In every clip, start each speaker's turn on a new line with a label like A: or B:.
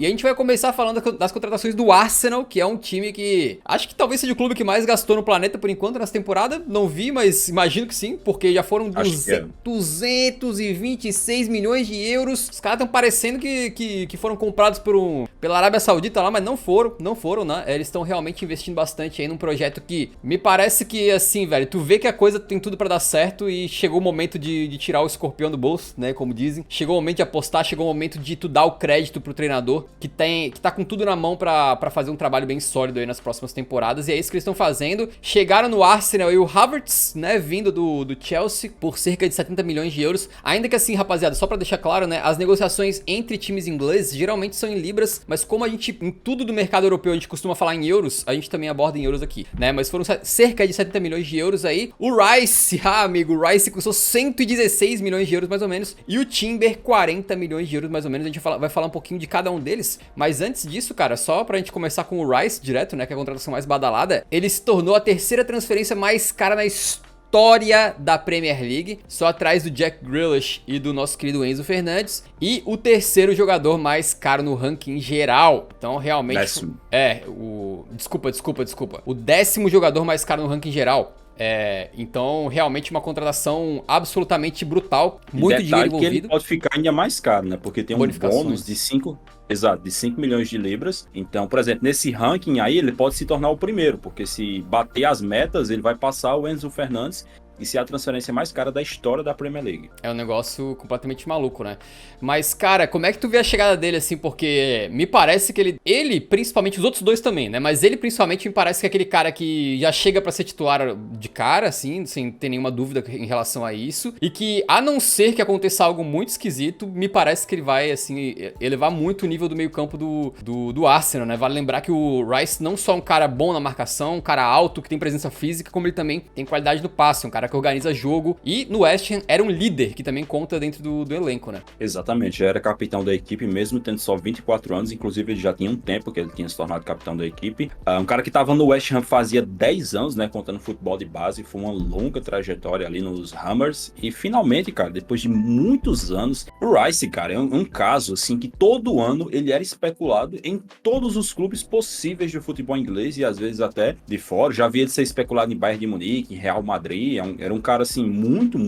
A: E a gente vai começar falando das contratações do Arsenal, que é um time que acho que talvez seja o clube que mais gastou no planeta por enquanto nessa temporada. Não vi, mas imagino que sim, porque já foram 226 milhões de euros. Os caras estão parecendo que foram comprados pela Arábia Saudita lá, mas não foram, né? Eles estão realmente investindo bastante aí num projeto que me parece que, assim, velho, tu vê que a coisa tem tudo pra dar certo e chegou o momento de tirar o escorpião do bolso, né, como dizem. Chegou o momento de apostar, chegou o momento de tu dar o crédito pro treinador, que tá com tudo na mão pra fazer um trabalho bem sólido aí nas próximas temporadas, e é isso que eles estão fazendo. Chegaram no Arsenal e o Havertz, né, vindo do Chelsea por cerca de 70 milhões de euros. Ainda que assim, rapaziada, só pra deixar claro, né, as negociações entre times ingleses geralmente são em libras, mas como a gente, em tudo do mercado europeu, a gente costuma falar em euros, a gente também aborda em euros aqui, né, mas foram cerca de 70 milhões de euros aí. O Rice, amigo, o Rice custou 116 milhões de euros mais ou menos, e o Timber 40 milhões de euros mais ou menos. A gente vai falar um pouquinho de cada um deles, mas antes disso, cara, só pra gente começar com o Rice direto, né, que é a contratação mais badalada, ele se tornou a terceira transferência mais cara na história da Premier League, só atrás do Jack Grealish e do nosso querido Enzo Fernandes, e o terceiro jogador mais caro no ranking geral. Então, realmente...
B: Décimo.
A: Desculpa. O 10º jogador mais caro no ranking geral. Então, realmente uma contratação absolutamente brutal, muito dinheiro envolvido.
B: Que ele pode ficar ainda mais caro, né? Porque tem um bônus de 5 milhões de libras. Então, por exemplo, nesse ranking aí, ele pode se tornar o primeiro, porque se bater as metas, ele vai passar o Enzo Fernandes e ser a transferência mais cara da história da Premier League.
A: É um negócio completamente maluco, né? Mas, cara, como é que tu vê a chegada dele, assim? Porque me parece que ele, principalmente, os outros dois também, né? Mas ele, principalmente, me parece que é aquele cara que já chega pra ser titular de cara, assim, sem ter nenhuma dúvida em relação a isso. E que, a não ser que aconteça algo muito esquisito, me parece que ele vai, assim, elevar muito o nível do meio-campo do Arsenal, né? Vale lembrar que o Rice não só é um cara bom na marcação, um cara alto, que tem presença física, como ele também tem qualidade no passe, um cara que organiza jogo, e no West Ham era um líder, que também conta dentro do elenco, né?
B: Exatamente, já era capitão da equipe, mesmo tendo só 24 anos, inclusive ele já tinha um tempo que ele tinha se tornado capitão da equipe. Um cara que estava no West Ham fazia 10 anos, né, contando futebol de base, foi uma longa trajetória ali nos Hammers, e finalmente, cara, depois de muitos anos, o Rice, cara, é um caso, assim, que todo ano ele era especulado em todos os clubes possíveis de futebol inglês, e às vezes até de fora. Já havia de ser especulado em Bayern de Munique, em Real Madrid, era um cara, assim, muito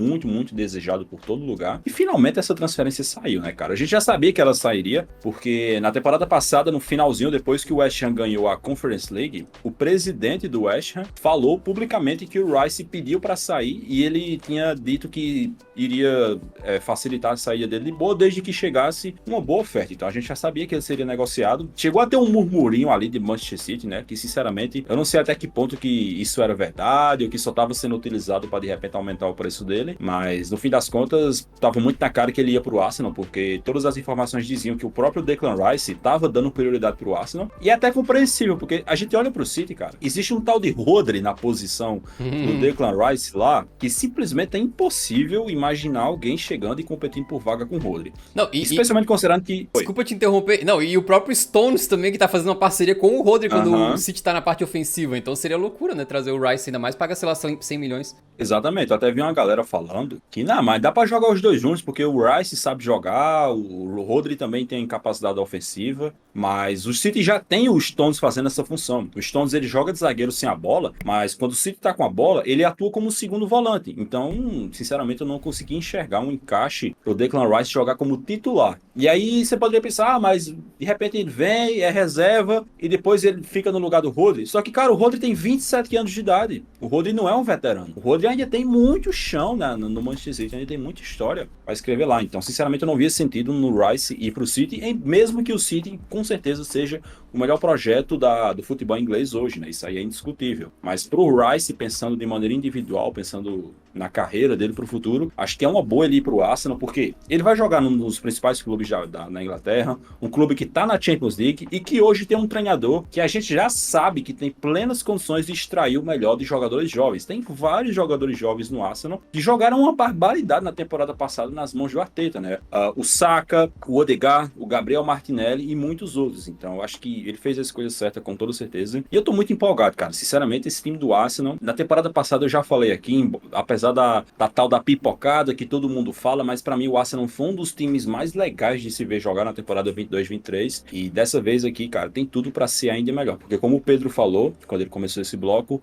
B: desejado por todo lugar. E finalmente essa transferência saiu, né, cara? A gente já sabia que ela sairia, porque na temporada passada, no finalzinho, depois que o West Ham ganhou a Conference League, o presidente do West Ham falou publicamente que o Rice pediu para sair, e ele tinha dito que iria facilitar a saída dele de boa, desde que chegasse uma boa oferta. Então a gente já sabia que ele seria negociado. Chegou a ter um murmurinho ali de Manchester City, né, que sinceramente, eu não sei até que ponto que isso era verdade, ou que só estava sendo utilizado para de repente aumentar o preço dele, mas no fim das contas estava muito na cara que ele ia pro Arsenal, porque todas as informações diziam que o próprio Declan Rice estava dando prioridade pro Arsenal, e é até compreensível, porque a gente olha pro City, cara, existe um tal de Rodri na posição do Declan Rice lá, que simplesmente é impossível imaginar alguém chegando e competindo por vaga com o Rodri.
A: Não,
B: especialmente considerando que...
A: Desculpa te interromper. Não, e o próprio Stones também, que tá fazendo uma parceria com o Rodri quando o City tá na parte ofensiva, então seria loucura, né, trazer o Rice, ainda mais pagar, sei lá, 100 milhões.
B: Exatamente, eu até vi uma galera falando que, não, mas dá pra jogar os dois juntos, porque o Rice sabe jogar, o Rodri também tem capacidade ofensiva, mas o City já tem o Stones fazendo essa função. O Stones, ele joga de zagueiro sem a bola, mas quando o City tá com a bola, ele atua como segundo volante. Então, sinceramente, eu não consegui enxergar um encaixe pro Declan Rice jogar como titular. E aí você poderia pensar, mas de repente ele vem, é reserva, e depois ele fica no lugar do Rodri. Só que, cara, o Rodri tem 27 anos de idade. O Rodri não é um veterano. O Rodri ainda tem muito chão, né, no Manchester City, ainda tem muita história para escrever lá. Então, sinceramente, eu não via sentido no Rice ir pro City, mesmo que o City, com certeza, seja o melhor projeto do futebol inglês hoje, né? Isso aí é indiscutível. Mas pro Rice, pensando de maneira individual, pensando na carreira dele pro futuro, acho que é uma boa ele ir pro Arsenal, porque ele vai jogar num dos principais clubes na Inglaterra, um clube que tá na Champions League e que hoje tem um treinador que a gente já sabe que tem plenas condições de extrair o melhor de jogadores jovens. Tem vários jogadores jogadores jovens no Arsenal que jogaram uma barbaridade na temporada passada nas mãos do Arteta, né? O Saka, o Odegaard, o Gabriel Martinelli e muitos outros. Então, eu acho que ele fez a escolha certa com toda certeza. E eu tô muito empolgado, cara. Sinceramente, esse time do Arsenal, na temporada passada eu já falei aqui, apesar da tal da pipocada que todo mundo fala, mas pra mim o Arsenal foi um dos times mais legais de se ver jogar na temporada 22-23. E dessa vez aqui, cara, tem tudo pra ser ainda melhor. Porque como o Pedro falou, quando ele começou esse bloco,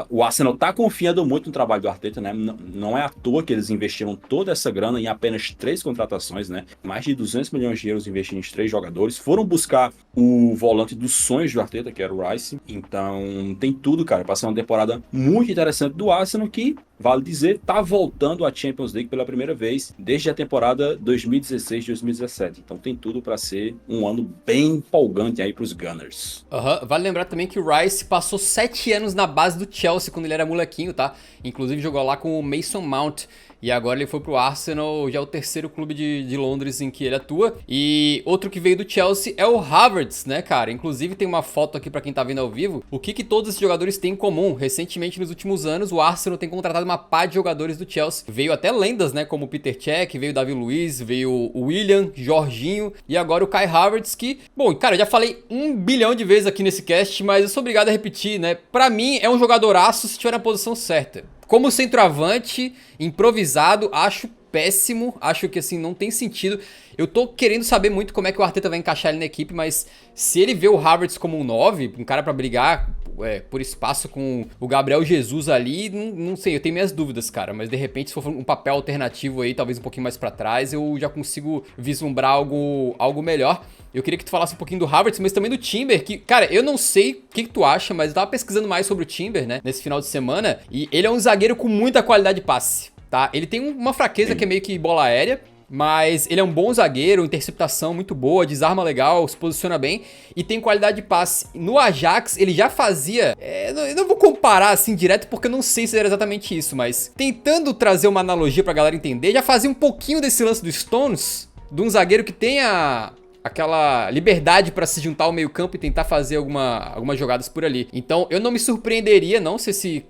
B: o Arsenal tá confiando muito no trabalho do Arteta, né? Não é à toa que eles investiram toda essa grana em apenas 3 contratações, né? Mais de 200 milhões de euros investindo em 3 jogadores. Foram buscar o volante dos sonhos do Arteta, que era o Rice. Então, tem tudo, cara, pra ser uma temporada muito interessante do Arsenal, que, vale dizer, tá voltando à Champions League pela primeira vez desde a temporada 2016-2017. Então, tem tudo pra ser um ano bem empolgante aí pros Gunners.
A: Vale lembrar também que o Rice passou 7 anos na base do Chelsea quando ele era molequinho, tá? Inclusive jogou lá com o Mason Mount. E agora ele foi pro Arsenal, já é o terceiro clube de Londres em que ele atua. E outro que veio do Chelsea é o Havertz, né, cara? Inclusive tem uma foto aqui pra quem tá vendo ao vivo. O que todos esses jogadores têm em comum? Recentemente, nos últimos anos, o Arsenal tem contratado uma pá de jogadores do Chelsea. Veio até lendas, né, como o Peter Cech, veio o David Luiz, veio o Willian, Jorginho e agora o Kai Havertz, que... Bom, cara, eu já falei 1 bilhão de vezes aqui nesse cast, mas eu sou obrigado a repetir, né? Pra mim, é um jogadoraço se estiver na posição certa. Como centroavante, improvisado, acho péssimo, acho que assim, não tem sentido. Eu tô querendo saber muito como é que o Arteta vai encaixar ele na equipe, mas se ele vê o Havertz como um 9, um cara pra brigar por espaço com o Gabriel Jesus ali, não sei, eu tenho minhas dúvidas, cara, mas de repente se for um papel alternativo aí, talvez um pouquinho mais pra trás, eu já consigo vislumbrar algo melhor. Eu queria que tu falasse um pouquinho do Havertz, mas também do Timber, que, cara, eu não sei o que tu acha, mas eu tava pesquisando mais sobre o Timber, né, nesse final de semana, e ele é um zagueiro com muita qualidade de passe, tá? Ele tem uma fraqueza que é meio que bola aérea, mas ele é um bom zagueiro, interceptação muito boa, desarma legal, se posiciona bem e tem qualidade de passe. No Ajax, ele já fazia... eu não vou comparar assim direto porque eu não sei se era exatamente isso, mas tentando trazer uma analogia pra galera entender, já fazia um pouquinho desse lance do Stones, de um zagueiro que tem aquela liberdade pra se juntar ao meio campo e tentar fazer algumas jogadas por ali. Então eu não me surpreenderia não se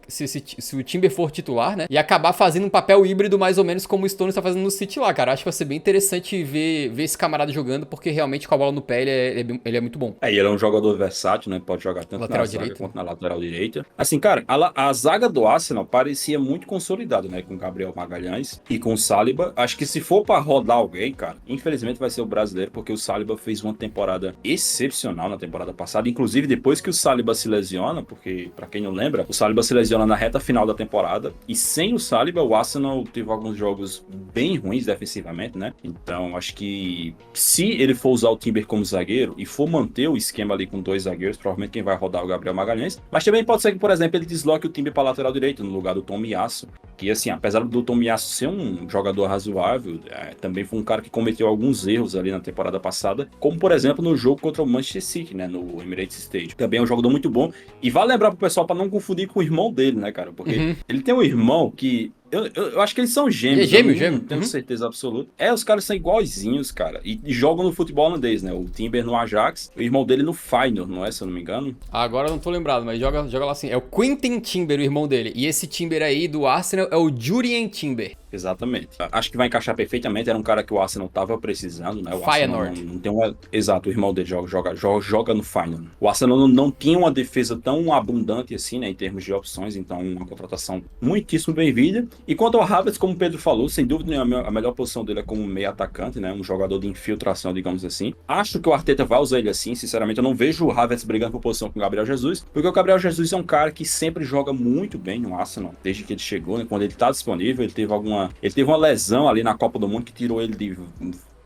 A: o Timber for titular, né, e acabar fazendo um papel híbrido mais ou menos como o Stones tá fazendo no City lá, cara. Acho que vai ser bem interessante ver esse camarada jogando, porque realmente com a bola no pé ele é muito bom.
B: E ele é um jogador versátil, né, pode jogar tanto
A: lateral
B: na zaga
A: direita,
B: quanto na lateral direita. Assim, cara, a zaga do Arsenal parecia muito consolidada, né, com o Gabriel Magalhães e com o Saliba. Acho que se for pra rodar alguém, cara, infelizmente vai ser o brasileiro, porque o Saliba fez uma temporada excepcional na temporada passada, inclusive depois que o Saliba se lesiona, porque, pra quem não lembra, o Saliba se lesiona na reta final da temporada, e sem o Saliba, o Arsenal teve alguns jogos bem ruins defensivamente, né? Então, acho que se ele for usar o Timber como zagueiro e for manter o esquema ali com 2 zagueiros, provavelmente quem vai rodar é o Gabriel Magalhães, mas também pode ser que, por exemplo, ele desloque o Timber pra lateral direito, no lugar do Tomiyasu, que, assim, apesar do Tomiyasu ser um jogador razoável, também foi um cara que cometeu alguns erros ali na temporada passada, como, por exemplo, no jogo contra o Manchester City, né, no Emirates Stadium. Também é um jogador muito bom. E vale lembrar pro pessoal para não confundir com o irmão dele, né, cara? Porque ele tem um irmão que... Eu acho que eles são gêmeos.
A: Gêmeo.
B: Não tenho certeza absoluta. Os caras são iguaizinhos, cara. E jogam no futebol holandês, né? O Timber no Ajax, o irmão dele no Feyenoord, não é? Se eu não me engano.
A: Agora eu não tô lembrado, mas joga lá assim. É o Quentin Timber, o irmão dele. E esse Timber aí do Arsenal é o Jurien Timber.
B: Exatamente. Acho que vai encaixar perfeitamente. Era um cara que o Arsenal tava precisando, né? O
A: Feyenoord.
B: Não tem Exato, o irmão dele joga no Feyenoord. O Arsenal não tinha uma defesa tão abundante assim, né? Em termos de opções. Então, uma contratação muitíssimo bem-vinda. E quanto ao Havertz, como o Pedro falou, sem dúvida a melhor posição dele é como meio atacante, né? Um jogador de infiltração, digamos assim. Acho que o Arteta vai usar ele assim. Sinceramente, eu não vejo o Havertz brigando por posição com o Gabriel Jesus, porque o Gabriel Jesus é um cara que sempre joga muito bem no Arsenal, desde que ele chegou, né? Quando ele tá disponível, ele teve uma lesão ali na Copa do Mundo que tirou ele de,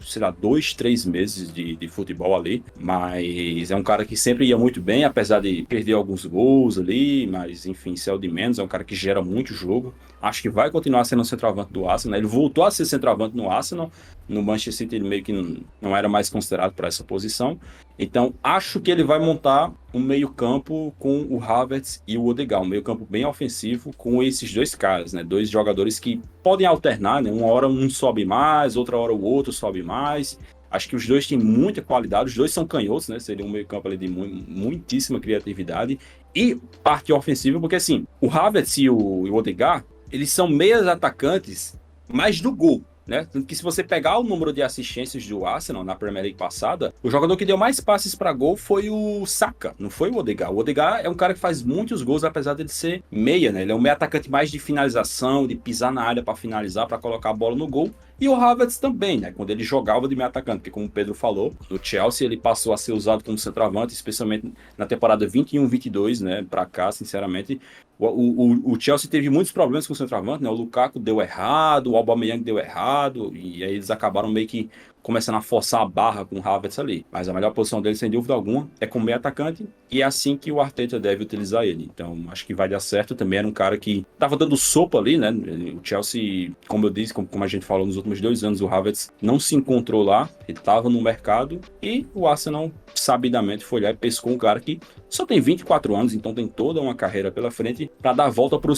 B: sei lá, 2, 3 meses de futebol ali, mas é um cara que sempre ia muito bem, apesar de perder alguns gols ali, mas enfim, isso é o de menos, é um cara que gera muito jogo. Acho que vai continuar sendo centroavante do Arsenal, né? Ele voltou a ser centroavante no Arsenal, no Manchester City ele meio que não era mais considerado para essa posição, então acho que ele vai montar um meio campo com o Havertz e o Odegaard, um meio campo bem ofensivo com esses 2 caras, né? 2 jogadores que podem alternar, né? Uma hora um sobe mais, outra hora o outro sobe mais. Acho que os 2 têm muita qualidade, os 2 são canhotos, né? Seria um meio campo ali de muitíssima criatividade e parte ofensiva, porque assim, o Havertz e o Odegaard, eles são meias atacantes, mais do gol. Né? Tanto que se você pegar o número de assistências do Arsenal na Premier League passada, o jogador que deu mais passes para gol foi o Saka, não foi o Odegaard. O Odegaard é um cara que faz muitos gols, apesar de ser meia, né? Ele é um meio atacante mais de finalização, de pisar na área para finalizar, para colocar a bola no gol. E o Havertz também, né? Quando ele jogava de meio atacante, porque como o Pedro falou, no Chelsea ele passou a ser usado como centroavante, especialmente na temporada 21-22, né? Para cá, sinceramente. O Chelsea teve muitos problemas com o centroavante, né? O Lukaku deu errado, o Aubameyang deu errado, e aí eles acabaram meio que começando a forçar a barra com o Havertz ali. Mas a melhor posição dele, sem dúvida alguma, é como meio atacante, e é assim que o Arteta deve utilizar ele. Então, acho que vai dar certo. Também era um cara que tava dando sopa ali, né? O Chelsea, como eu disse, como a gente falou nos últimos 2 anos, o Havertz não se encontrou lá, ele tava no mercado, e o Arsenal, sabidamente, foi lá e pescou um cara que só tem 24 anos, então tem toda uma carreira pela frente para dar a volta por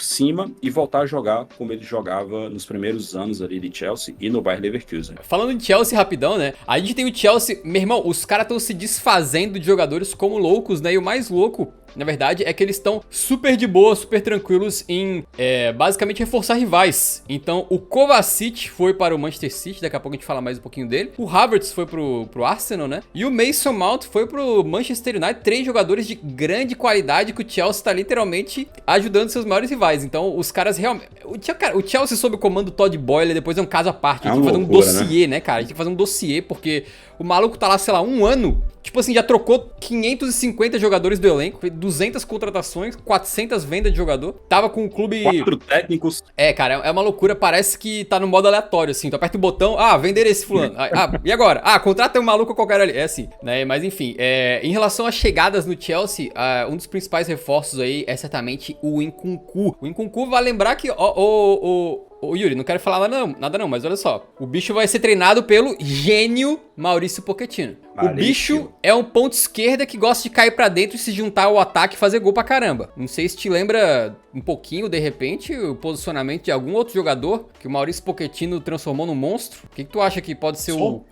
B: cima e voltar a jogar como ele jogava nos primeiros anos ali de Chelsea e no Bayer Leverkusen.
A: Falando de Chelsea rapidão, né? A gente tem o Chelsea, meu irmão, os caras estão se desfazendo de jogadores como loucos, né? E o mais louco, na verdade, é que eles estão super de boa, super tranquilos em basicamente reforçar rivais. Então, o Kovacic foi para o Manchester City, daqui a pouco a gente fala mais um pouquinho dele. O Havertz foi pro Arsenal, né? E o Mason Mount foi pro Manchester United. 3 jogadores de grande qualidade que o Chelsea tá literalmente ajudando seus maiores rivais. Então, os caras realmente... O Chelsea sob o comando do Todd Boehly depois é um caso à parte. A gente tem que fazer um dossiê, né, cara? A gente tem que fazer um dossiê, porque o maluco tá lá, sei lá, 1 ano... Tipo assim, já trocou 550 jogadores do elenco, fez 200 contratações, 400 vendas de jogador. Tava com o clube...
B: 4 técnicos.
A: Cara, é uma loucura, parece que tá no modo aleatório, assim. Tu aperta o botão, vender esse fulano. E agora? Contrata um maluco qualquer ali. É assim, né? Mas enfim, em relação às chegadas no Chelsea, um dos principais reforços aí é certamente o Nkunku. O Nkunku vai lembrar que, Ô Yuri, não quero falar nada não, mas olha só. O bicho vai ser treinado pelo gênio Maurício Pochettino. O bicho é um ponto esquerda que gosta de cair pra dentro e se juntar ao ataque e fazer gol pra caramba. Não sei se te lembra um pouquinho, de repente, o posicionamento de algum outro jogador que o Maurício Pochettino transformou num monstro. O que tu acha que pode ser o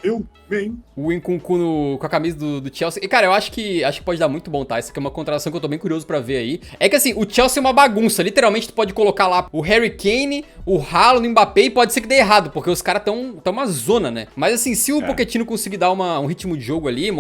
A: Nkunku com a camisa do Chelsea? E cara, eu acho que pode dar muito bom, tá? Essa aqui é uma contratação que eu tô bem curioso pra ver aí. É que assim, o Chelsea é uma bagunça. Literalmente, tu pode colocar lá o Harry Kane, o Haaland, o Mbappé, e pode ser que dê errado, porque os caras tão uma zona, né? Mas assim, se o Pochettino conseguir dar um ritmo de jogo ali,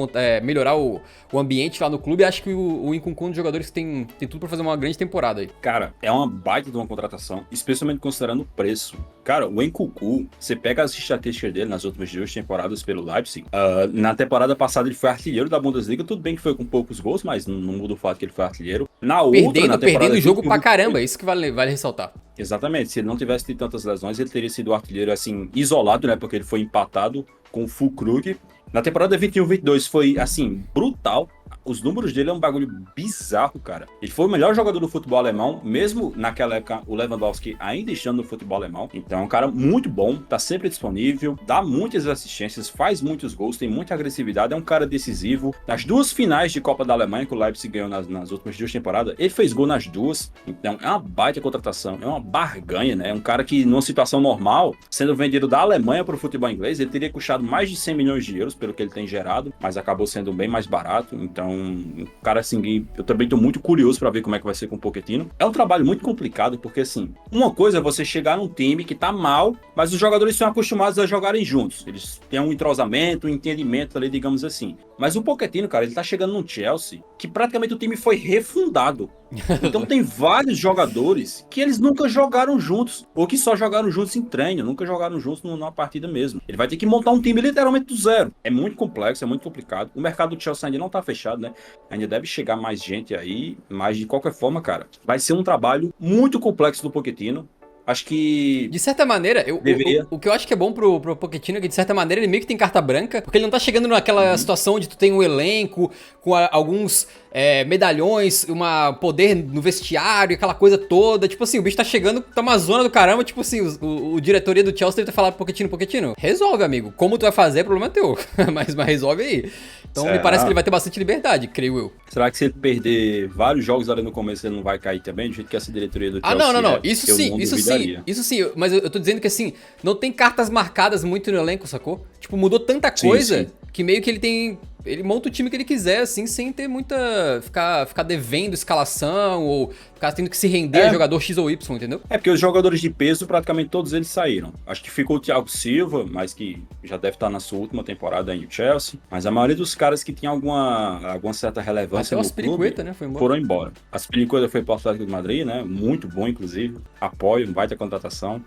A: melhorar o ambiente lá no clube, acho que o Nkunku é um dos jogadores que tem tudo pra fazer uma grande temporada aí.
B: Cara, é uma baita de uma contratação, especialmente considerando o preço. Cara, o Nkunku, você pega as estatísticas dele nas últimas 2 temporadas pelo Leipzig. Na temporada passada ele foi artilheiro da Bundesliga, tudo bem que foi com poucos gols, mas não muda o fato que ele foi artilheiro.
A: Perdendo o jogo pra caramba, isso que vale ressaltar.
B: Exatamente, se ele não tivesse tido tantas lesões, ele teria sido artilheiro assim, isolado, né, porque ele foi empatado com o Füllkrug. Na temporada 21-22 foi, assim, brutal. Os números dele é um bagulho bizarro, cara. Ele foi o melhor jogador do futebol alemão, mesmo naquela época o Lewandowski ainda estando no futebol alemão. Então é um cara muito bom, tá sempre disponível, dá muitas assistências, faz muitos gols, tem muita agressividade, é um cara decisivo. Nas 2 finais de Copa da Alemanha que o Leipzig ganhou nas últimas 2 temporadas, ele fez gol nas 2. Então é uma baita contratação, é uma barganha, né? É um cara que, numa situação normal, sendo vendido da Alemanha para o futebol inglês, ele teria custado mais de 100 milhões de euros pelo que ele tem gerado, mas acabou sendo bem mais barato. Então, um cara assim, eu também tô muito curioso pra ver como é que vai ser com o Pochettino. É um trabalho muito complicado, porque assim, uma coisa é você chegar num time que tá mal, mas os jogadores são acostumados a jogarem juntos. Eles têm um entrosamento, um entendimento ali, digamos assim. Mas o Pochettino, cara, ele tá chegando num Chelsea que praticamente o time foi refundado. Então tem vários jogadores que eles nunca jogaram juntos, ou que só jogaram juntos em treino, nunca jogaram juntos numa partida mesmo. Ele vai ter que montar um time literalmente do zero. É muito complexo, é muito complicado. O mercado do Chelsea ainda não tá fechado, né? Ainda deve chegar mais gente aí, mas de qualquer forma, cara, vai ser um trabalho muito complexo do Pochettino. Acho que...
A: De certa maneira, o que eu acho que é bom pro Pochettino é que, de certa maneira, ele meio que tem carta branca, porque ele não tá chegando naquela situação onde tu tem um elenco com alguns medalhões, poder no vestiário, aquela coisa toda. Tipo assim, o bicho tá chegando, tá uma zona do caramba, tipo assim, o diretoria do Chelsea deve ter falado pro Pochettino, resolve, amigo. Como tu vai fazer, o problema é teu. mas resolve aí. Então me parece que ele vai ter bastante liberdade, creio eu.
B: Será que se ele perder vários jogos ali no começo, ele não vai cair também? Do jeito que essa diretoria do Chelsea
A: não. Isso sim. Mas eu tô dizendo que assim, não tem cartas marcadas muito no elenco, sacou? Tipo, mudou tanta coisa que meio que ele tem ele monta o time que ele quiser, assim, sem ter muita... Ficar devendo escalação ou ficar tendo que se render a jogador X ou Y, entendeu?
B: É porque os jogadores de peso, praticamente todos eles saíram. Acho que ficou o Thiago Silva, mas que já deve estar na sua última temporada aí no Chelsea. Mas a maioria dos caras que tinham alguma certa relevância no clube
A: né?
B: foram embora. Aspilicueta foi para o Atlético de Madrid, né? Muito bom, inclusive. Apoio, vai ter contratação.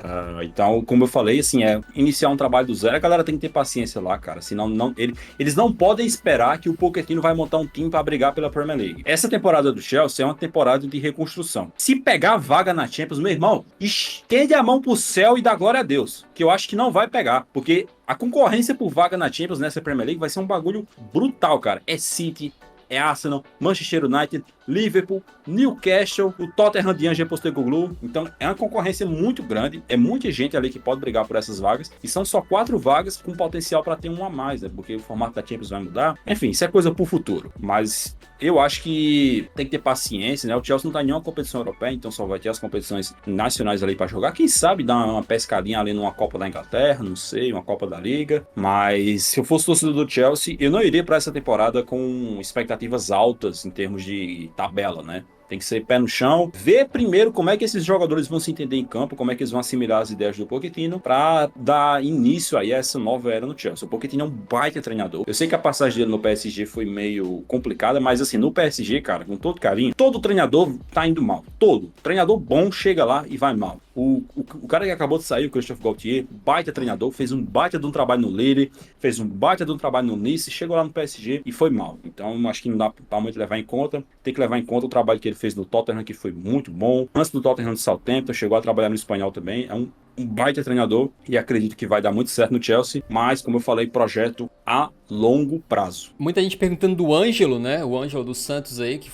B: Então, como eu falei, assim, iniciar um trabalho do zero, a galera tem que ter paciência lá, cara. Senão, eles não podem esperar que o Pochettino vai montar um time para brigar pela Premier League. Essa temporada do Chelsea é uma temporada de reconstrução. Se pegar a vaga na Champions, meu irmão, estende a mão pro céu e dá glória a Deus. Que eu acho que não vai pegar, porque a concorrência por vaga na Champions nessa Premier League vai ser um bagulho brutal, cara. É City, é Arsenal, Manchester United, Liverpool, Newcastle, o Tottenham de Ange Postecoglou. Então é uma concorrência muito grande, é muita gente ali que pode brigar por essas vagas, e são só 4 vagas com potencial para ter uma a mais, né? Porque o formato da Champions vai mudar. Enfim, isso é coisa pro futuro, mas eu acho que tem que ter paciência, né? O Chelsea não tá em nenhuma competição europeia, então só vai ter as competições nacionais ali para jogar. Quem sabe dar uma pescadinha ali numa Copa da Inglaterra, não sei, uma Copa da Liga. Mas se eu fosse torcedor do Chelsea, eu não iria para essa temporada com expectativas altas em termos de tabela, né? Tem que ser pé no chão, ver primeiro como é que esses jogadores vão se entender em campo, como é que eles vão assimilar as ideias do Pochettino para dar início aí a essa nova era no Chelsea. O Pochettino é um baita treinador. Eu sei que a passagem dele no PSG foi meio complicada, mas assim, no PSG, cara, com todo carinho, todo treinador tá indo mal. Todo. Treinador bom chega lá e vai mal. O cara que acabou de sair, o Christophe Galtier, baita treinador, fez um baita de um trabalho no Lille, fez um baita de um trabalho no Nice, chegou lá no PSG e foi mal. Então, acho que não dá pra muito levar em conta. Tem que levar em conta o trabalho que ele fez no Tottenham, que foi muito bom. Antes do Tottenham de Southampton, chegou a trabalhar no espanhol também. É um baita treinador e acredito que vai dar muito certo no Chelsea, mas, como eu falei, projeto a longo prazo.
A: Muita gente perguntando do Ângelo, né? O Ângelo dos Santos aí, que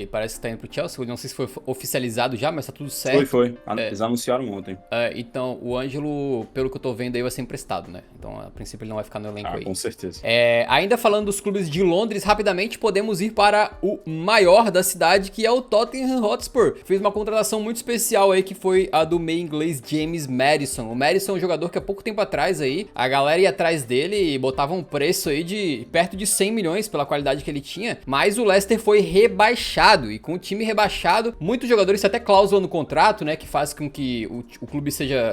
A: parece que tá indo pro Chelsea. Não sei se foi oficializado já, mas tá tudo certo.
B: Foi. Eles anunciaram ontem.
A: Então, o Ângelo, pelo que eu tô vendo aí, vai ser emprestado, né? Então, a princípio, ele não vai ficar no elenco aí.
B: Com certeza.
A: Ainda falando dos clubes de Londres, rapidamente podemos ir para o maior da cidade, que é o Tottenham Hotspur. Fez uma contratação muito especial aí, que foi a do meio inglês James Maddison. O Maddison é um jogador que há pouco tempo atrás aí, a galera ia atrás dele e botava um preço aí de perto de 100 milhões pela qualidade que ele tinha, mas o Leicester foi rebaixado, e com o time rebaixado, muitos jogadores têm até cláusula no contrato, né, que faz com que o clube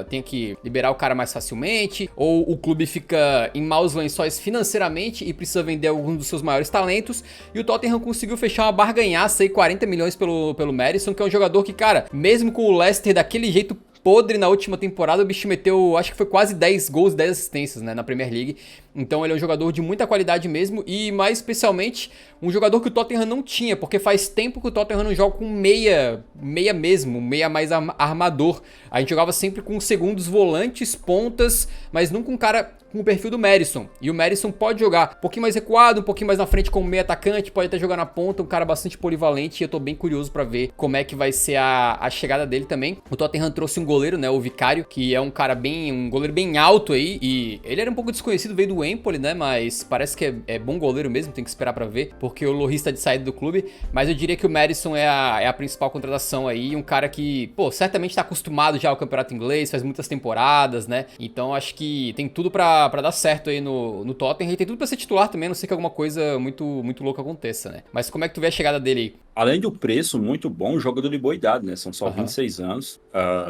A: tenha que liberar o cara mais facilmente, ou o clube fica em maus lençóis financeiramente e precisa vender alguns dos seus maiores talentos, e o Tottenham conseguiu fechar uma barganhaça aí, 40 milhões pelo Maddison, que é um jogador que, cara, mesmo com o Leicester daquele jeito podre na última temporada, o bicho meteu, acho que foi quase 10 gols, 10 assistências, né, na Premier League. Então ele é um jogador de muita qualidade mesmo, e mais especialmente um jogador que o Tottenham não tinha, porque faz tempo que o Tottenham não joga com meia mesmo, meia mais armador. A gente jogava sempre com segundos volantes, pontas, mas nunca um cara com o perfil do Maddison. E o Maddison pode jogar um pouquinho mais recuado, um pouquinho mais na frente como meio atacante, pode até jogar na ponta, um cara bastante polivalente, e eu tô bem curioso pra ver como é que vai ser a chegada dele também. O Tottenham trouxe um goleiro, né, o Vicário, que é um cara um goleiro bem alto aí, e ele era um pouco desconhecido, veio do Empoli, né, mas parece que é bom goleiro mesmo, tem que esperar pra ver, porque o Lloris tá de saída do clube, mas eu diria que o Maddison é a principal contratação aí, um cara que, pô, certamente tá acostumado já ao campeonato inglês, faz muitas temporadas, né, então acho que tem tudo pra dar certo aí no Tottenham, e tem tudo pra ser titular também, a não sei que alguma coisa muito, muito louca aconteça, né, mas como é que tu vê a chegada dele aí?
B: Além do preço muito bom, jogador de boa idade, né? São só 26 anos.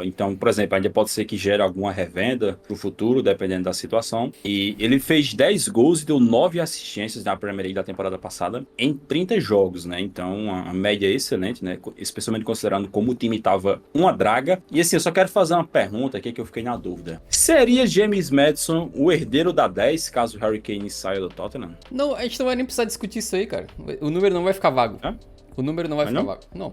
B: Então, por exemplo, ainda pode ser que gere alguma revenda pro futuro, dependendo da situação. E ele fez 10 gols e deu 9 assistências na Premier League da temporada passada em 30 jogos, né? Então, a média é excelente, né? Especialmente considerando como o time tava uma draga. E assim, eu só quero fazer uma pergunta aqui que eu fiquei na dúvida. Seria James Maddison o herdeiro da 10 caso o Harry Kane saia do Tottenham?
A: Não, a gente não vai nem precisar discutir isso aí, cara. O número não vai ficar vago. O número não vai ficar vago. Não.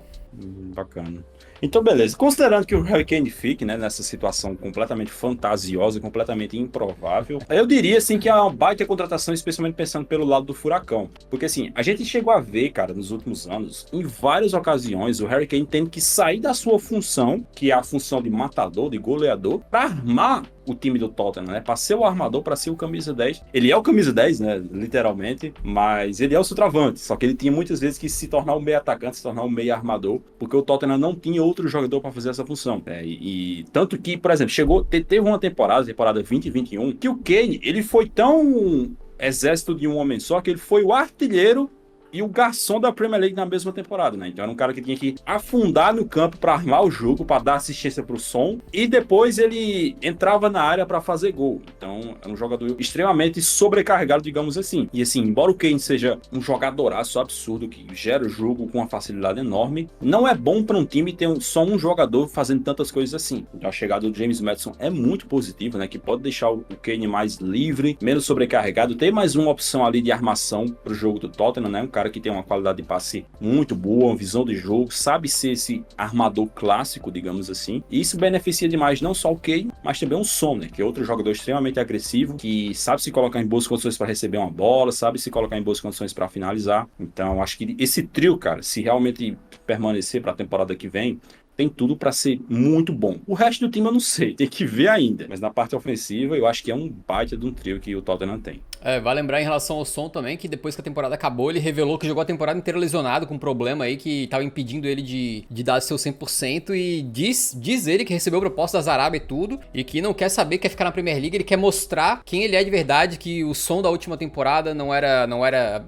B: Bacana. Então, beleza. Considerando que o Harry Kane fique, né, nessa situação completamente fantasiosa, completamente improvável, eu diria, assim, que é uma baita contratação, especialmente pensando pelo lado do Furacão. Porque, assim, a gente chegou a ver, cara, nos últimos anos, em várias ocasiões, o Harry Kane tendo que sair da sua função, que é a função de matador, de goleador, para armar o time do Tottenham, né? Para ser o armador, para ser o camisa 10. Ele é o camisa 10, né? Literalmente. Mas ele é o centroavante. Só que ele tinha muitas vezes que se tornar o meio atacante, se tornar o meio armador, porque o Tottenham não tinha outro jogador para fazer essa função. E tanto que, por exemplo, teve uma temporada 20 e 21, que o Kane, ele foi tão exército de um homem só, que ele foi o artilheiro e o garçom da Premier League na mesma temporada, né? Então era um cara que tinha que afundar no campo para armar o jogo, para dar assistência pro som, e depois ele entrava na área para fazer gol. Então era um jogador extremamente sobrecarregado, digamos assim. E assim, embora o Kane seja um jogadoraço absurdo que gera o jogo com uma facilidade enorme, não é bom para um time ter só um jogador fazendo tantas coisas assim. Então a chegada do James Maddison é muito positiva, né? Que pode deixar o Kane mais livre, menos sobrecarregado, ter mais uma opção ali de armação pro jogo do Tottenham, né? Um cara que tem uma qualidade de passe muito boa, uma visão de jogo, sabe ser esse armador clássico, digamos assim. E isso beneficia demais não só o Kane, mas também o Son, né? Que é outro jogador extremamente agressivo, que sabe se colocar em boas condições para receber uma bola, sabe se colocar em boas condições para finalizar. Então, acho que esse trio, cara, se realmente permanecer para a temporada que vem, tem tudo para ser muito bom. O resto do time eu não sei, tem que ver ainda. Mas na parte ofensiva, eu acho que é um baita de um trio que o Tottenham tem.
A: Vai lembrar em relação ao Son também, que depois que a temporada acabou, ele revelou que jogou a temporada inteira lesionado, com um problema aí que tava impedindo ele de dar seu 100%, e diz ele que recebeu proposta da Zarábia e tudo, e que não quer saber, quer ficar na Premier League, ele quer mostrar quem ele é de verdade, que o Son da última temporada não era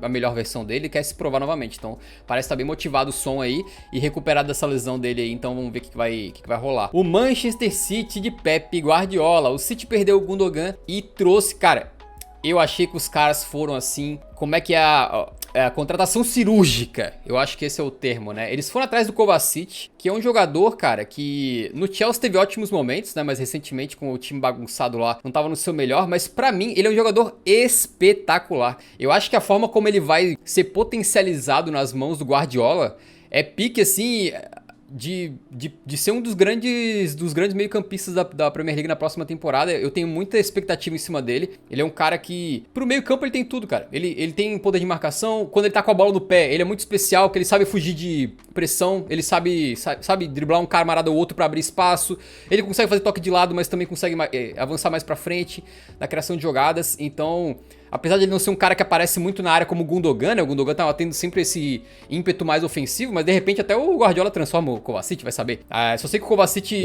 A: a melhor versão dele, e quer se provar novamente. Então parece estar bem motivado o Son aí, e recuperado dessa lesão dele aí, então vamos ver o que vai rolar. O Manchester City de Pep Guardiola. O City perdeu o Gundogan e trouxe, cara... Eu achei que os caras foram assim, como é que é a contratação cirúrgica, eu acho que esse é o termo, né? Eles foram atrás do Kovacic, que é um jogador, cara, que no Chelsea teve ótimos momentos, né? Mas recentemente com o time bagunçado lá, não tava no seu melhor, mas pra mim ele é um jogador espetacular. Eu acho que a forma como ele vai ser potencializado nas mãos do Guardiola é pique assim... De ser um dos grandes meio-campistas da Premier League na próxima temporada. Eu tenho muita expectativa em cima dele. Ele é um cara que, pro meio-campo, ele tem tudo, cara. Ele tem poder de marcação. Quando ele tá com a bola no pé, ele é muito especial, que ele sabe fugir de pressão. Ele sabe driblar um camarada ou outro pra abrir espaço. Ele consegue fazer toque de lado, mas também consegue avançar mais pra frente na criação de jogadas. Então... Apesar de ele não ser um cara que aparece muito na área como o Gundogan, né? O Gundogan tava tendo sempre esse ímpeto mais ofensivo, mas de repente até o Guardiola transforma o Kovacic, vai saber. Só sei que o Kovacic...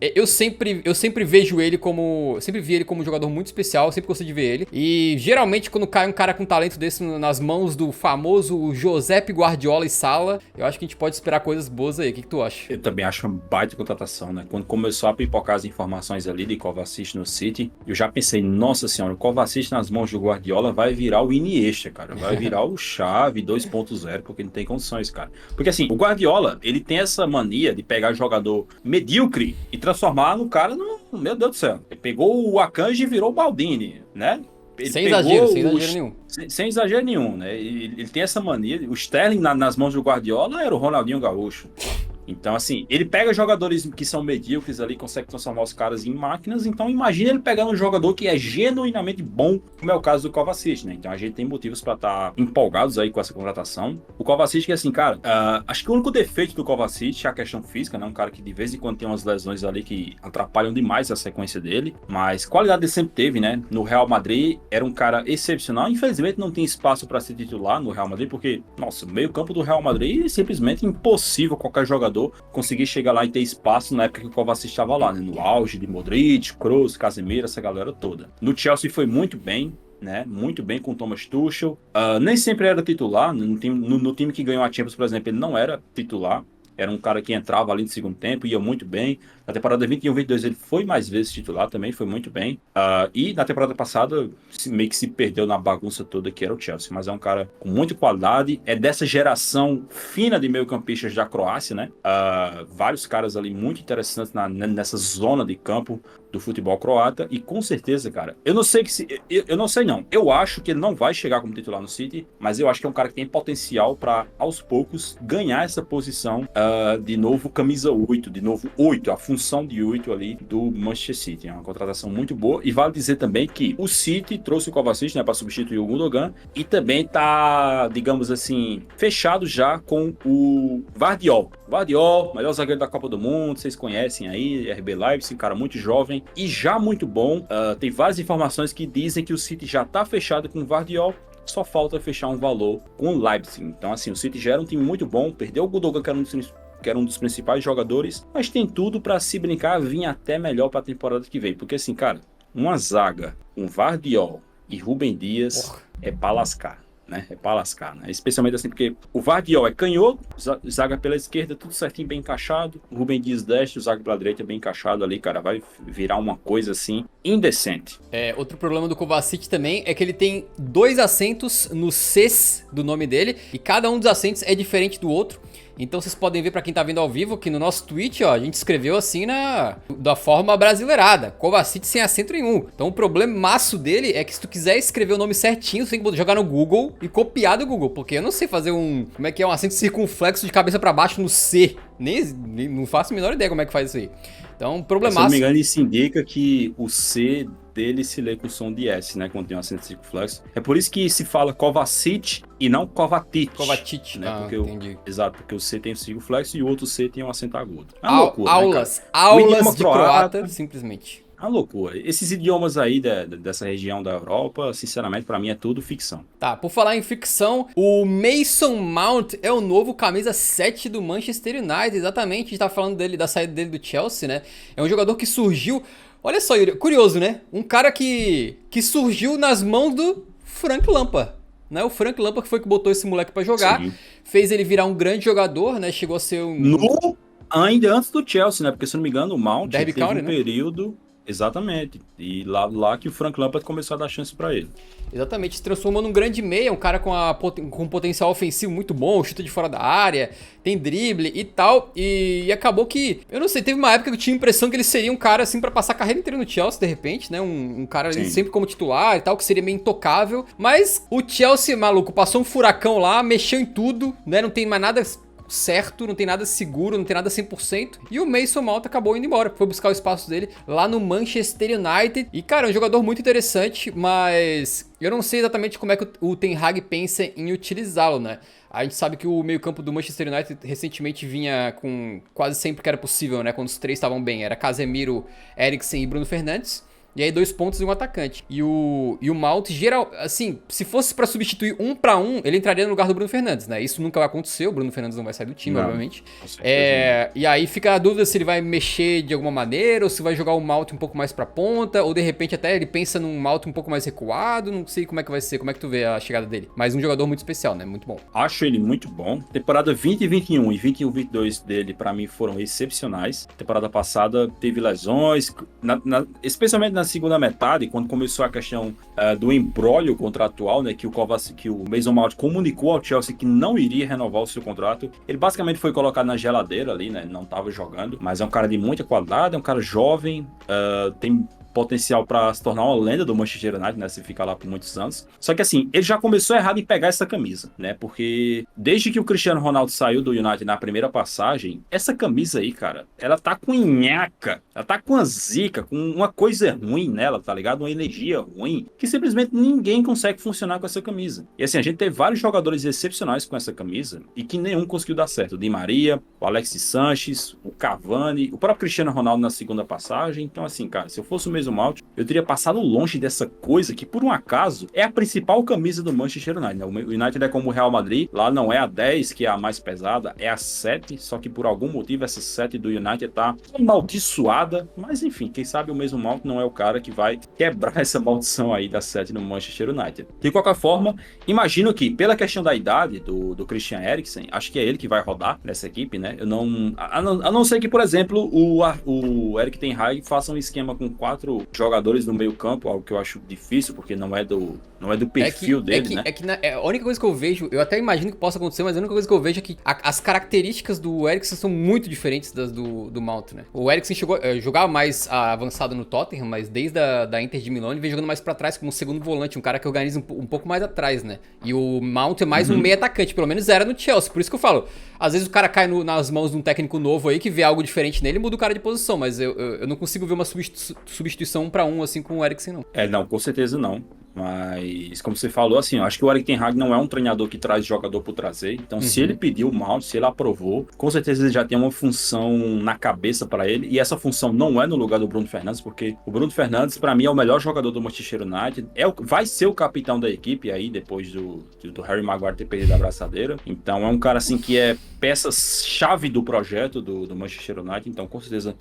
A: Eu sempre vejo ele como... Sempre vi ele como um jogador muito especial, sempre gostei de ver ele. E geralmente quando cai um cara com talento desse nas mãos do famoso Josep Guardiola e Sala, eu acho que a gente pode esperar coisas boas aí. O que tu acha?
B: Eu também acho uma baita contratação, né? Quando começou a pipocar as informações ali de Kovacic no City, eu já pensei, nossa senhora, o Kovacic nas mãos do Guardiola vai virar o Iniesta, cara. Vai virar o Xavi 2.0, porque não tem condições, cara. Porque assim, o Guardiola, ele tem essa mania de pegar jogador medíocre e transformar no cara no... Meu Deus do céu. Ele pegou o Akanji e virou o Baldini, né?
A: Sem exagero nenhum.
B: Sem exagero nenhum, né? Ele tem essa mania. O Sterling nas mãos do Guardiola era o Ronaldinho Gaúcho. Então, assim, ele pega jogadores que são medíocres ali, consegue transformar os caras em máquinas. Então, imagina ele pegando um jogador que é genuinamente bom, como é o caso do Kovacic, né? Então, a gente tem motivos para estar empolgados aí com essa contratação. O Kovacic, que assim, cara, acho que o único defeito do Kovacic é a questão física, né? Um cara que de vez em quando tem umas lesões ali que atrapalham demais a sequência dele. Mas qualidade ele sempre teve, né? No Real Madrid, era um cara excepcional. Infelizmente, não tem espaço para ser titular no Real Madrid, porque, nossa, o meio-campo do Real Madrid é simplesmente impossível qualquer jogador conseguir chegar lá e ter espaço na época que o Kovacic estava lá, né? No auge de Modric, Kroos, Casemiro, essa galera toda. No Chelsea foi muito bem, né? Muito bem com o Thomas Tuchel. Nem sempre era titular. No time que ganhou a Champions, por exemplo, ele não era titular. Era um cara que entrava ali no segundo tempo, ia muito bem. Na temporada 21-22 ele foi mais vezes titular também, foi muito bem. E na temporada passada meio que se perdeu na bagunça toda que era o Chelsea. Mas é um cara com muita qualidade. É dessa geração fina de meio-campistas da Croácia, né? Vários caras ali muito interessantes nessa zona de campo do futebol croata. E com certeza, cara, eu não sei eu não sei não. Eu acho que ele não vai chegar como titular no City, mas eu acho que é um cara que tem potencial para aos poucos ganhar essa posição de novo camisa 8, de novo 8, a função de 8 ali do Manchester City. É uma contratação muito boa. E vale dizer também que o City trouxe o Kovacic, né, para substituir o Gundogan, e também tá, digamos assim, fechado já com o Gvardiol. Gvardiol, melhor zagueiro da Copa do Mundo, vocês conhecem aí, RB Leipzig, cara muito jovem e já muito bom. Tem várias informações que dizem que o City já tá fechado com o Gvardiol, só falta fechar um valor com o Leipzig. Então, assim, o City já era um time muito bom, perdeu o Gundogan, que era um dos principais jogadores, mas tem tudo para se brincar, vir até melhor para a temporada que vem. Porque, assim, cara, uma zaga, um Gvardiol, e Rúben Dias é pra lascar. Né? É pra lascar, né? Especialmente assim, porque o Vardiol é canhoto, zaga pela esquerda, tudo certinho, bem encaixado. O Rúben Dias destro, o zaga pela direita bem encaixado ali, cara. Vai virar uma coisa assim, indecente.
A: Outro problema do Kovacic também é que ele tem 2 acentos no Cs do nome dele, e cada um dos acentos é diferente do outro. Então vocês podem ver, pra quem tá vendo ao vivo, que no nosso tweet, ó, a gente escreveu assim da forma brasileirada, Kovacic sem acento nenhum. Então o problemaço dele é que se tu quiser escrever o nome certinho, você tem que jogar no Google e copiar do Google, porque eu não sei fazer como é que é um acento circunflexo de cabeça pra baixo no C. Nem não faço a menor ideia como é que faz isso aí. Então, problemaço.
B: Se eu não me engano, isso indica que o C dele se lê com som de S, né? Quando tem um acento circunflexo. É por isso que se fala Kovacic e não Kovacic.
A: Kovacic,
B: né? Entendi. Exato, porque o C tem um circunflexo e o outro C tem um acento agudo. É uma loucura,
A: aulas de croata, simplesmente.
B: É uma loucura. Esses idiomas aí dessa região da Europa, sinceramente, pra mim é tudo ficção.
A: Tá, por falar em ficção, o Mason Mount é o novo camisa 7 do Manchester United, exatamente. A gente tá falando da saída dele do Chelsea, né? É um jogador que surgiu... Olha só, Yuri, curioso, né? Um cara que surgiu nas mãos do Frank Lampard. Né? O Frank Lampard foi que botou esse moleque pra jogar, sim, fez ele virar um grande jogador, né? Chegou a ser
B: ainda antes do Chelsea, né? Porque, se não me engano, o Mount teve
A: County,
B: um período... Exatamente. E lá que o Frank Lampard começou a dar chance pra ele.
A: Exatamente, se transformou num grande meia, um cara com potencial ofensivo muito bom, chuta de fora da área, tem drible e tal. E acabou que, eu não sei, teve uma época que eu tinha a impressão que ele seria um cara assim pra passar a carreira inteira no Chelsea, de repente, né? Um cara ali sempre como titular e tal, que seria meio intocável. Mas o Chelsea, maluco, passou um furacão lá, mexeu em tudo, né? Não tem mais nada certo, não tem nada seguro, não tem nada 100%. E o Mason Mount acabou indo embora, foi buscar o espaço dele lá no Manchester United. E, cara, é um jogador muito interessante, mas eu não sei exatamente como é que o Ten Hag pensa em utilizá-lo, né? A gente sabe que o meio-campo do Manchester United recentemente vinha com quase sempre que era possível, né? Quando os três estavam bem. Era Casemiro, Eriksen e Bruno Fernandes. E aí 2 pontos e um atacante. E o Mount, geral, assim, se fosse pra substituir 1 para 1, ele entraria no lugar do Bruno Fernandes, né? Isso nunca vai acontecer, o Bruno Fernandes não vai sair do time, obviamente. E aí fica a dúvida se ele vai mexer de alguma maneira, ou se vai jogar o Mount um pouco mais pra ponta, ou de repente até ele pensa num Mount um pouco mais recuado, não sei como é que vai ser, como é que tu vê a chegada dele. Mas um jogador muito especial, né? Muito bom.
B: Acho ele muito bom. Temporada 20 e 21 e 21 e 22 dele, pra mim, foram excepcionais. Temporada passada teve lesões, especialmente na segunda metade, quando começou a questão do embrólio contratual, né, que o Mason Mount comunicou ao Chelsea que não iria renovar o seu contrato. Ele basicamente foi colocado na geladeira ali, né, não estava jogando, mas é um cara de muita qualidade, é um cara jovem, tem potencial para se tornar uma lenda do Manchester United, né, se ficar lá por muitos anos. Só que assim, ele já começou errado em pegar essa camisa, né, porque desde que o Cristiano Ronaldo saiu do United na primeira passagem, essa camisa aí, cara, ela tá com nhaca, ela tá com a zica, com uma coisa ruim nela, tá ligado? Uma energia ruim, que simplesmente ninguém consegue funcionar com essa camisa. E assim, a gente teve vários jogadores excepcionais com essa camisa e que nenhum conseguiu dar certo. O Di Maria, o Alexis Sanches, o Cavani, o próprio Cristiano Ronaldo na segunda passagem. Então assim, cara, se eu fosse o Mason Mount, eu teria passado longe dessa coisa que, por um acaso, é a principal camisa do Manchester United, né? O United é como o Real Madrid, lá não é a 10, que é a mais pesada, é a 7, só que por algum motivo essa 7 do United tá amaldiçoada, mas enfim, quem sabe o Mason Mount não é o cara que vai quebrar essa maldição aí da 7 no Manchester United. De qualquer forma, imagino que, pela questão da idade do Christian Eriksen, acho que é ele que vai rodar nessa equipe, né? A não ser que, por exemplo, o Erik ten Hag faça um esquema com 4 jogadores no meio campo, algo que eu acho difícil, porque não é do perfil dele, né?
A: A única coisa que eu vejo, eu até imagino que possa acontecer, mas a única coisa que eu vejo é que as características do Eriksen são muito diferentes das do Mount, né? O Eriksen jogava mais avançado no Tottenham, mas desde a Inter de Milão ele vem jogando mais pra trás como segundo volante, um cara que organiza um pouco mais atrás, né? E o Mount é mais um meio atacante, pelo menos era no Chelsea, por isso que eu falo, às vezes o cara cai nas mãos de um técnico novo aí, que vê algo diferente nele e muda o cara de posição, mas eu não consigo ver uma substituição 1 para 1 assim com o Eriksen, não.
B: Não, com certeza não. Mas, como você falou, assim, eu acho que o Erik ten Hag não é um treinador que traz jogador por trazer. Então, se ele pediu o Mount, se ele aprovou, com certeza ele já tem uma função na cabeça para ele. E essa função não é no lugar do Bruno Fernandes, porque o Bruno Fernandes, para mim, é o melhor jogador do Manchester United. Vai ser o capitão da equipe aí, depois do Harry Maguire ter perdido a braçadeira. Então, é um cara, assim, que é peça-chave do projeto do Manchester United. Então, com certeza,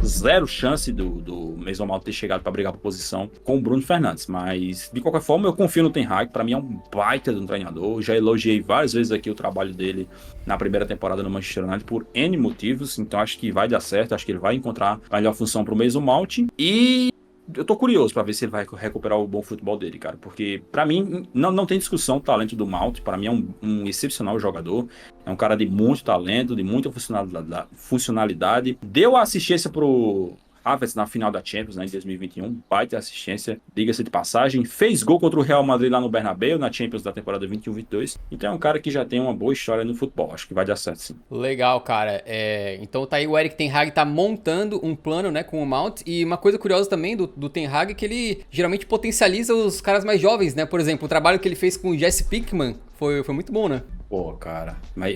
B: zero chance do Mason Mount ter chegado para brigar por posição com o Bruno Fernandes. Mas, de qualquer forma, eu confio no Ten Hag. Para mim é um baita de um treinador. Já elogiei várias vezes aqui o trabalho dele na primeira temporada no Manchester United por N motivos. Então acho que vai dar certo. Acho que ele vai encontrar a melhor função para o Mason Mount. E eu tô curioso pra ver se ele vai recuperar o bom futebol dele, cara. Porque, pra mim, não tem discussão o talento do Mount. Pra mim é um excepcional jogador. É um cara de muito talento, de muita funcionalidade. Deu a assistência pro Havertz na final da Champions, né, em 2021. Baita assistência, diga-se de passagem. Fez gol contra o Real Madrid lá no Bernabéu, na Champions da temporada 21-22. Então é um cara que já tem uma boa história no futebol. Acho que vai dar certo, sim.
A: Legal, cara. Então tá aí o Erik Ten Hag tá montando um plano, né, com o Mount. E uma coisa curiosa também do Ten Hag é que ele geralmente potencializa os caras mais jovens, né? Por exemplo, o trabalho que ele fez com o Jesse Pinkman foi muito bom, né?
B: Pô, cara. Mas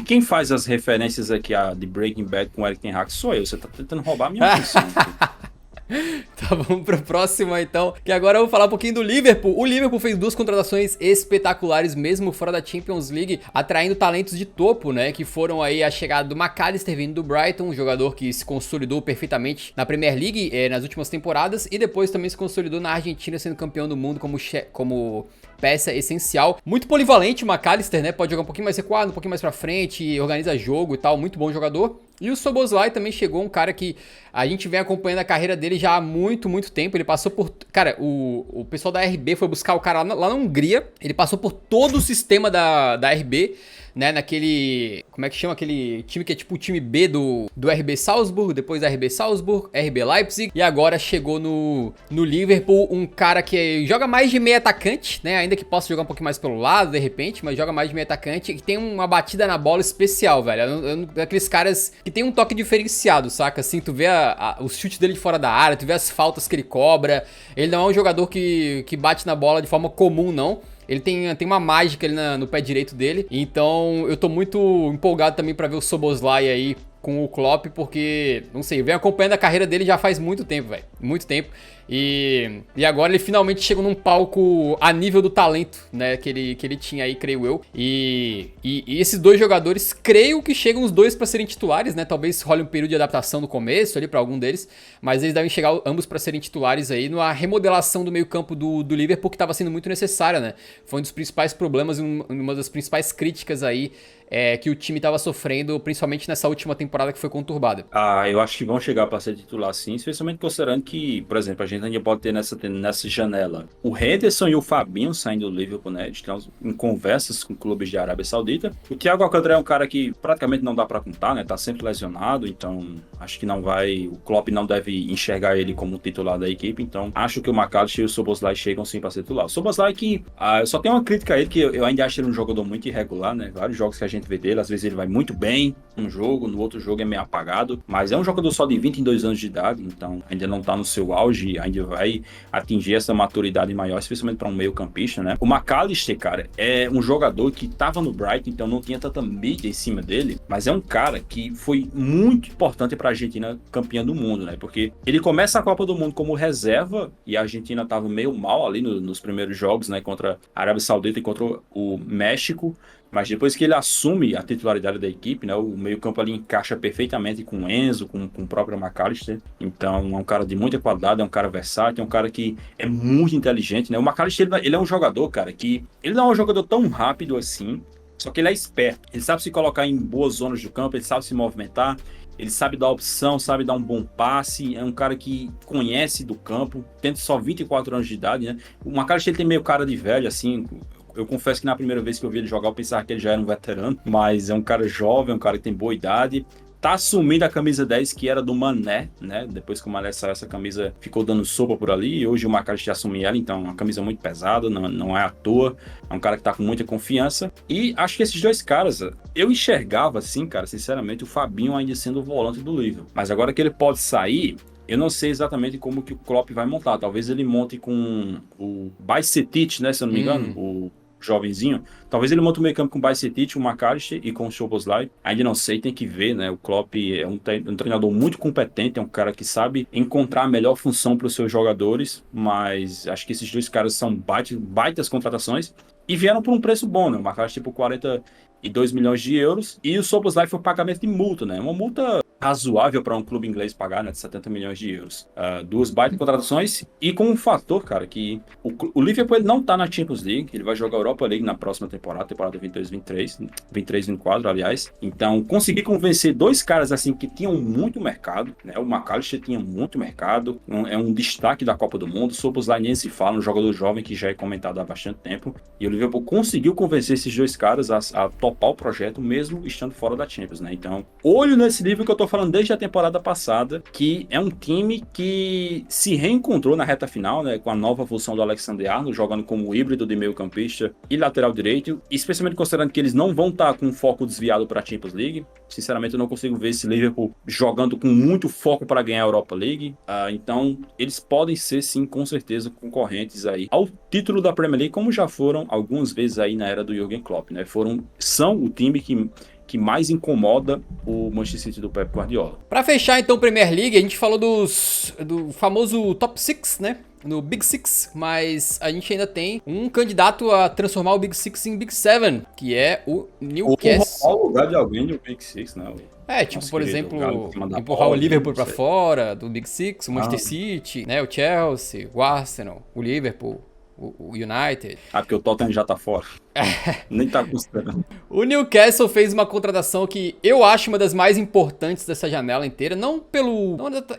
B: quem faz as referências aqui de Breaking Bad com o Erik Ten Hag sou eu. Você tá tentando roubar a minha função.
A: Tá, vamos pro próximo então, que agora eu vou falar um pouquinho do Liverpool. O Liverpool fez 2 contratações espetaculares mesmo fora da Champions League, atraindo talentos de topo, né, que foram aí a chegada do McAllister vindo do Brighton, um jogador que se consolidou perfeitamente na Premier League nas últimas temporadas e depois também se consolidou na Argentina sendo campeão do mundo como peça essencial. Muito polivalente o McAllister, né, pode jogar um pouquinho mais recuado, um pouquinho mais pra frente, organiza jogo e tal, muito bom jogador. E o Szoboszlai também chegou, um cara que a gente vem acompanhando a carreira dele já há muito tempo. Ele passou por... Cara, o pessoal da RB foi buscar o cara lá na Hungria. Ele passou por todo o sistema da RB, né? Naquele... Como é que chama aquele time que é tipo o time B do RB Salzburg, depois RB Salzburg, RB Leipzig. E agora chegou no Liverpool, um cara que joga mais de meio atacante, né? Ainda que possa jogar um pouquinho mais pelo lado, de repente, mas joga mais de meio atacante. E tem uma batida na bola especial, velho. Daqueles caras que tem um toque diferenciado, saca? Assim, tu vê os chutes dele de fora da área, tu vê as faltas que ele cobra. Ele não é um jogador que bate na bola de forma comum, não. Ele tem uma mágica ali no pé direito dele. Então eu tô muito empolgado também pra ver o Szoboszlai aí com o Klopp, porque, não sei, eu venho acompanhando a carreira dele já faz muito tempo, velho. Muito tempo. E agora ele finalmente chegou num palco a nível do talento, né, que ele tinha aí, creio eu. E esses 2 jogadores, creio que chegam os 2 pra serem titulares, né? Talvez role um período de adaptação no começo ali pra algum deles, mas eles devem chegar ambos pra serem titulares aí numa remodelação do meio-campo do Liverpool que tava sendo muito necessária, né? Foi um dos principais problemas e uma das principais críticas aí que o time tava sofrendo, principalmente nessa última temporada que foi conturbada.
B: Eu acho que vão chegar para ser titular sim, especialmente considerando que, por exemplo, a gente ainda pode ter nessa janela o Henderson e o Fabinho saindo do Liverpool, né? Estão em conversas com clubes de Arábia Saudita. O Thiago Alcântara é um cara que praticamente não dá para contar, né? Tá sempre lesionado, então acho que o Klopp não deve enxergar ele como titular da equipe, então acho que o McAllister e o Szoboszlai chegam sim para ser titular. O Szoboszlai que eu só tenho uma crítica a ele, que eu ainda acho ele um jogador muito irregular, né? Vários jogos que a gente vê dele, às vezes ele vai muito bem num jogo, no outro jogo é meio apagado, mas é um jogador só de 22 anos de idade, então ainda não tá no seu auge, ainda vai atingir essa maturidade maior, especialmente para um meio campista, né? O McAllister, cara, é um jogador que tava no Brighton, então não tinha tanta mídia em cima dele, mas é um cara que foi muito importante pra Argentina campeã do mundo, né? Porque ele começa a Copa do Mundo como reserva e a Argentina tava meio mal ali nos primeiros jogos, né? Contra a Arábia Saudita e contra o México. Mas depois que ele assume a titularidade da equipe, né, o meio-campo ali encaixa perfeitamente com o Enzo, com o próprio McAllister. Então é um cara de muita qualidade, é um cara versátil, é um cara que é muito inteligente, né? O McAllister, ele é um jogador, cara, que ele não é um jogador tão rápido assim, só que ele é esperto. Ele sabe se colocar em boas zonas do campo, ele sabe se movimentar, ele sabe dar opção, sabe dar um bom passe, é um cara que conhece do campo, tem só 24 anos de idade, né? O McAllister ele tem meio cara de velho, assim. Eu confesso que na primeira vez que eu vi ele jogar, eu pensava que ele já era um veterano, mas é um cara jovem, é um cara que tem boa idade. Tá assumindo a camisa 10 que era do Mané, né? Depois que o Mané saiu, essa camisa ficou dando sopa por ali. E hoje o McAllister assumiu ela, então é uma camisa muito pesada, não é à toa. É um cara que tá com muita confiança. E acho que esses 2 caras, eu enxergava assim, cara, sinceramente, o Fabinho ainda sendo o volante do Liverpool. Mas agora que ele pode sair, eu não sei exatamente como que o Klopp vai montar. Talvez ele monte com o Bajcetic, né? Se eu não me engano, o jovenzinho. Talvez ele monte o meio campo com o Bajcetic, o McAllister e com o Szoboszlai. Ainda não sei, tem que ver, né? O Klopp é um treinador muito competente, é um cara que sabe encontrar a melhor função para os seus jogadores, mas acho que esses 2 caras são baitas contratações e vieram por um preço bom, né? O McAllister por 40 2 milhões de euros. E o Szoboszlai foi pagamento de multa, né? Uma multa razoável para um clube inglês pagar, né? De 70 milhões de euros. Duas baitas contratações e com um fator, cara, que o Liverpool ele não tá na Champions League, ele vai jogar a Europa League na próxima temporada 22-23, 23-24, aliás. Então, consegui convencer dois caras, assim, que tinham muito mercado, né? O McAllister tinha muito mercado, é um destaque da Copa do Mundo, o Szoboszlai nem se fala, um jogador jovem que já é comentado há bastante tempo, e o Liverpool conseguiu convencer esses dois caras a topar o projeto, mesmo estando fora da Champions, né? Então, olho nesse livro que eu tô falando desde a temporada passada, que é um time que se reencontrou na reta final, né, com a nova função do Alexander-Arnold, jogando como híbrido de meio campista e lateral direito, especialmente considerando que eles não vão estar com foco desviado para a Champions League. Sinceramente, eu não consigo ver esse Liverpool jogando com muito foco para ganhar a Europa League. Então, eles podem ser, sim, com certeza, concorrentes aí ao título da Premier League, como já foram algumas vezes aí na era do Jürgen Klopp, né? São o time que mais incomoda o Manchester City do Pep Guardiola.
A: Pra fechar então Premier League, a gente falou do famoso Top 6, né? No Big Six, mas a gente ainda tem um candidato a transformar o Big Six em Big Seven, que é o Newcastle.
B: Ou o lugar de alguém do Big Six, né?
A: Tipo, por exemplo, empurrar o Liverpool pra fora do Big Six, o Manchester City, né? O Chelsea, o Arsenal, o Liverpool, o United.
B: Porque o Tottenham já tá fora. Nem tá considerando.
A: O Newcastle fez uma contratação que eu acho uma das mais importantes dessa janela inteira, não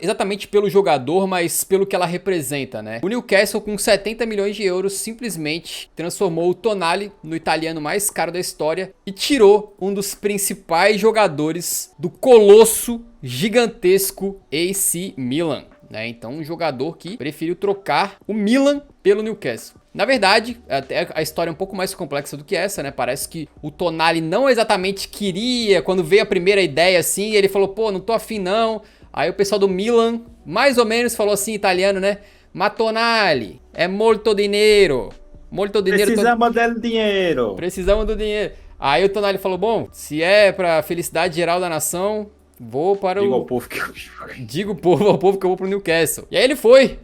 A: exatamente pelo jogador, mas pelo que ela representa, né? O Newcastle, com 70 milhões de euros, simplesmente transformou o Tonali no italiano mais caro da história e tirou um dos principais jogadores do colosso gigantesco AC Milan, né? Então, um jogador que preferiu trocar o Milan pelo Newcastle. Na verdade, até a história é um pouco mais complexa do que essa, né? Parece que o Tonali não exatamente queria, quando veio a primeira ideia assim, ele falou, pô, não tô afim não. Aí o pessoal do Milan, mais ou menos, falou assim, italiano, né? Ma Tonali, é molto dinheiro. Molto dinheiro.
B: Precisamos do dinheiro.
A: Precisamos do dinheiro. Aí o Tonali falou, bom, se é pra felicidade geral da nação, vou para
B: Digo ao povo que eu
A: Digo ao povo que eu vou pro Newcastle. E aí ele foi.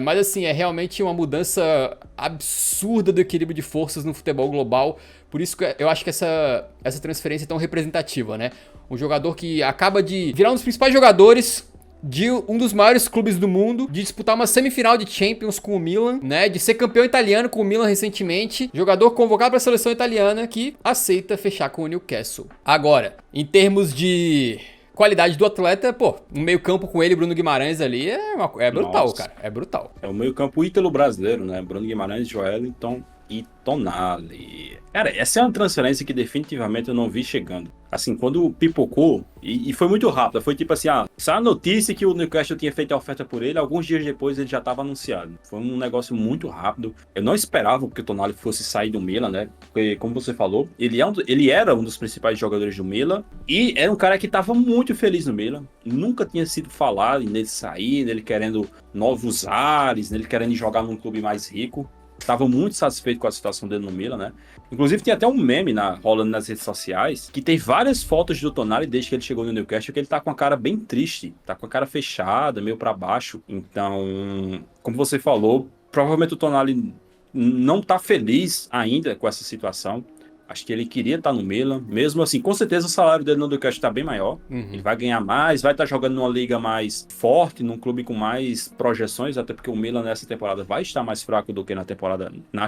A: Mas assim, é realmente uma mudança absurda do equilíbrio de forças no futebol global. Por isso que eu acho que essa transferência é tão representativa, né? Um jogador que acaba de virar um dos principais jogadores de um dos maiores clubes do mundo, de disputar uma semifinal de Champions com o Milan, né? De ser campeão italiano com o Milan recentemente. Jogador convocado para a seleção italiana que aceita fechar com o Newcastle. Agora, em termos de qualidade do atleta, pô, um meio campo com ele, Bruno Guimarães ali, é brutal, cara, é brutal.
B: É o meio campo ítalo-brasileiro, né? Bruno Guimarães, Joelinton e Tonali. Cara, essa é uma transferência que definitivamente eu não vi chegando. Assim, quando pipocou, e foi muito rápido, foi tipo assim, saiu a notícia que o Newcastle tinha feito a oferta por ele, alguns dias depois ele já estava anunciado. Foi um negócio muito rápido. Eu não esperava que o Tonali fosse sair do Milan, né? Porque, como você falou, ele era um dos principais jogadores do Milan, e era um cara que estava muito feliz no Milan. Nunca tinha sido falado nele sair, nele querendo novos ares, nele querendo jogar num clube mais rico. Estava muito satisfeito com a situação dele no Milan, né? Inclusive, tem até um meme rolando nas redes sociais, que tem várias fotos do Tonali desde que ele chegou no Newcastle, que ele tá com a cara bem triste, tá com a cara fechada, meio para baixo. Então, como você falou, provavelmente o Tonali não tá feliz ainda com essa situação. Acho que ele queria estar no Milan. Mesmo assim, com certeza o salário dele no Newcastle está bem maior. Ele vai ganhar mais, vai estar jogando numa liga mais forte, num clube com mais projeções, até porque o Milan nessa temporada vai estar mais fraco do que nas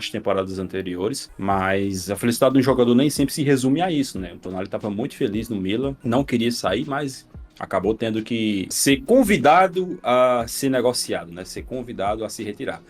B: temporadas anteriores. Mas a felicidade do jogador nem sempre se resume a isso, né? O Tonali estava muito feliz no Milan, não queria sair, mas acabou tendo que ser convidado a ser negociado, né? Ser convidado a se retirar.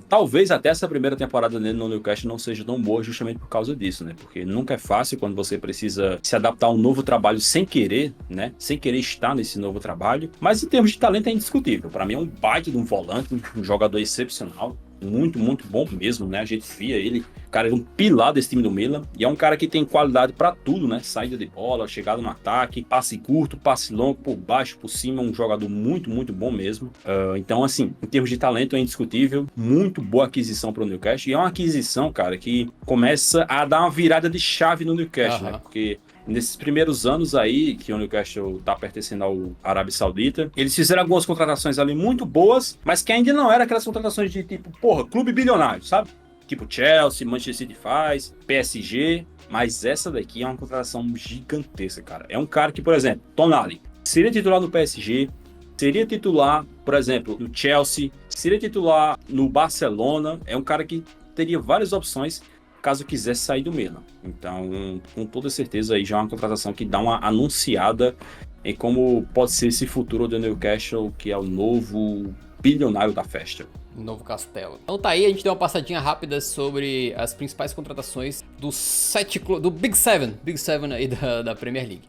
B: Talvez até essa primeira temporada dele no Newcastle não seja tão boa justamente por causa disso, né? Porque nunca é fácil quando você precisa se adaptar a um novo trabalho sem querer, né? Sem querer estar nesse novo trabalho. Mas em termos de talento é indiscutível. Para mim é um baita de um volante, um jogador excepcional. Muito, muito bom mesmo, né? A gente via ele, o cara é um pilar desse time do Milan, e é um cara que tem qualidade pra tudo, né? Saída de bola, chegada no ataque, passe curto, passe longo, por baixo, por cima, um jogador muito, muito bom mesmo. Então, assim, em termos de talento é indiscutível, muito boa aquisição pro Newcastle, e é uma aquisição, cara, que começa a dar uma virada de chave no Newcastle, né? Porque nesses primeiros anos aí, que o Newcastle tá pertencendo ao Arábia Saudita, eles fizeram algumas contratações ali muito boas, mas que ainda não eram aquelas contratações de tipo, clube bilionário, sabe? Tipo Chelsea, Manchester City faz, PSG. Mas essa daqui é uma contratação gigantesca, cara. É um cara que, por exemplo, Tonali, seria titular no PSG, seria titular, por exemplo, no Chelsea, seria titular no Barcelona. É um cara que teria várias opções caso quisesse sair do Milan. Então, com toda certeza, aí já é uma contratação que dá uma anunciada em como pode ser esse futuro do Newcastle, que é o novo bilionário da festa.
A: Novo Castelo. Então tá aí, a gente deu uma passadinha rápida sobre as principais contratações do Big Seven aí da Premier League.